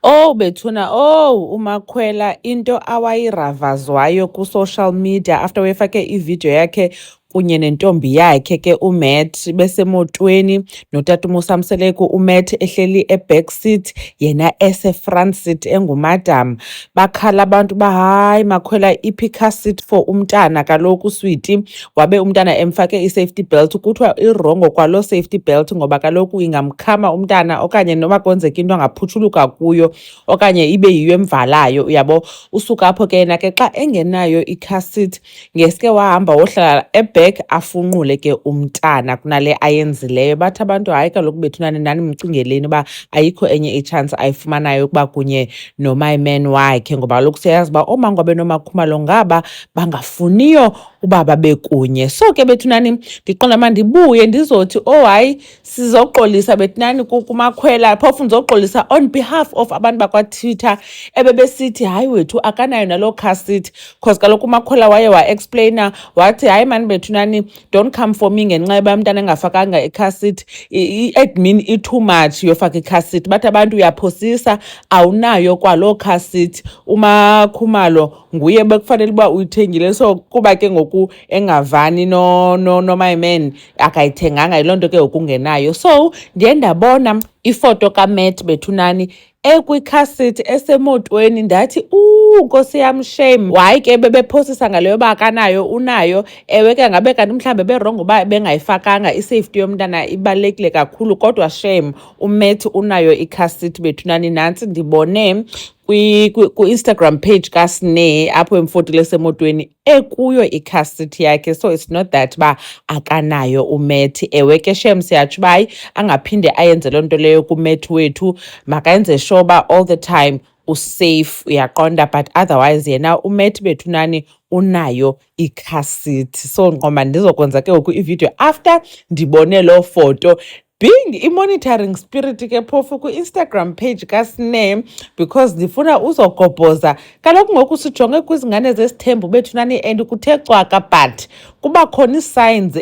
Oh bethuna, uMakhwela into awayiravazwayo ku-social media after wefake ividiyo yakhe kunye nentombi yakhe ke uMatt besemotweni notata uMosamseleku, uMatt ehleli e-back seat yena ese-front seat engumadam. Bakhala abantu hayi Makhwela iphi car seat for umntana kaloku switi, wabe umntana emfake i-safety belt. Kuthiwa irongo kwaloo safety belt ngoba kaloku ingamkhama umntana okanye noba kwenzeka into angaphutshuluka kuyo okanye ibe yiyo emvalayo, uyabo. Usuka apho ke yena ke xa engenayo i-car seat ngeske wahamba wohlala eback afunqule ke umntana kunale ayenzileyo. Bathi abantu hayi kaloku bethunani nani mcingeleni uba ayikho enye itshantsi ayifumanayo ukuba kunye noMyman wakhe, ngoba kaloku siyayazi uba ooMangobe noMakhumalo ngaba bangafuniyo uba babe kunye. So ke bethunani ndiqonda mandibuye ndizothi hayi sizoxolisa bethunani kuMakhwela, phofu ndizoxolisa on behalf of abantu bakwaTwitter ebebesithi hayi wethu akanayo naloo car seat, because kaloku uMakhwela waye wa-explainer wathi hayi mani bethunani don't come for me ngenxa yoba umntana engafakanga i-car seat, i-admin i-too much yofaka i-car seat. Bathi abantu uyaphosisa awunayo kwaloo car seat, uMakhumalo nguye bekufanele uba uyithengile. So kuba ke ngoku engavani noMyman akayithenganga, yiloo nto ke ngoku ungenayo. So ndiye ndabona ifoto kaMatt bethunani ekwi-car seat esemotweni, ndathi Nkosi yam shame. Hayi ke bebephosisa ngale yoba akanayo, unayo. Ewe ke ngabe kanti mhlawumbe berongo uba bengayifakanga, i-safety yomntana ibalulekile kakhulu, kodwa shame uMatt unayo i-car seat bethunani. Nantsi ndibone ku-Instagram page kaSneh apho emfotile esemotweni ekuyo i-car seat yakhe. So it's not that ba akanayo uMatt. Ewe ke shem siyatsho uba hayi angaphinde ayenze loo nto leyo kuMatt wethu, makayenze sure uba all the time usafe, uyaqonda. But otherwise yena uMatt bethunani unayo i-car seat. So ngqoma ndizokwenza ke ngoku ividiyo after ndibone loo foto, being i-monitoring spirit ke phofu ku-Instagram page kaSneh, because ndifuna uzogobhoza. Kaloku ngoku sijonge kwizingane zesithembu bethunani and kuthe cwaka, but kuba khona ii-signs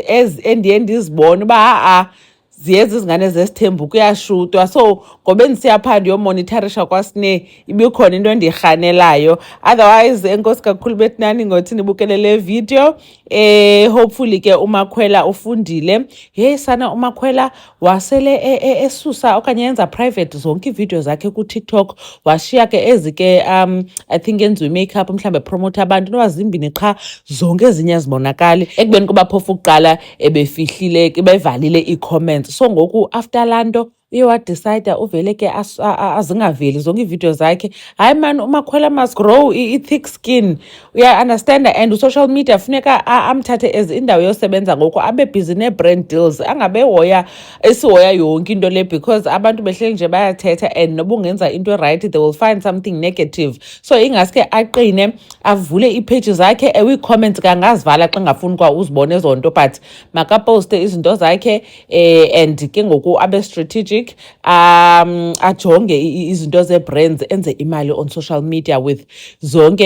endiye ndizibone uba ziye zizingane zesithembu kuyashutwa. So ngobe ndisiya phaa ndiyomonitharisha kwaSneh ibikhona into endirhanelayo. Otherwise enkosi kakhulu bethunani ngothi nibukele le video. Hopefully ke uMakhwela ufundile. Hey sana uMakhwela wasele esusa okanye yenza private zonke iividiyo zakhe kuTikTok, washiya ke ezi ke I think enziwe i-makeup mhlawumbe promote abantu, noba zimbini qha, zonke ezinye zibonakali ekubeni kuba phofu ukuqala ebefihlile bevalile ii-comments. So ngoku after laa nto uye wadicida uvele ke azingaveli zonke iividiyo zakhe. Hayi mani uMakhwela must grow i-thick skin, uya-understanda. And usocial media funeka amthathe as indawo yosebenza ngoku, abe bhizi nee-brand deals, angabe esihoya yonke into le, because abantu behleli nje bayathetha and noba ungenza into erayithi they will find something negative. So ingaske aqine avule iipeji zakhe. Ewe ii-comments kangazivala xa ngafuni kwa uzibone ezo nto, but makaposte izinto zakhe and ke ngoku abe strategic, ajonge izinto zee-brands, enze imali on social media with zonke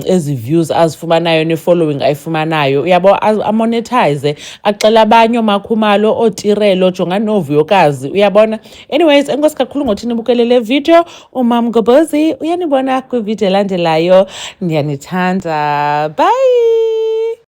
ezi views azifumanayo ne-following ayifumanayo, uyabo. Amonetize, axela abanye ooMakhumalo, ooTirelo, jongani nooVuyokazi, uyabona. Anyways enkosi kakhulu ngothi nibukele le video. Umam Mgobhozi uyanibona kwividiyo elandelayo. Ndiyanithanda, bye.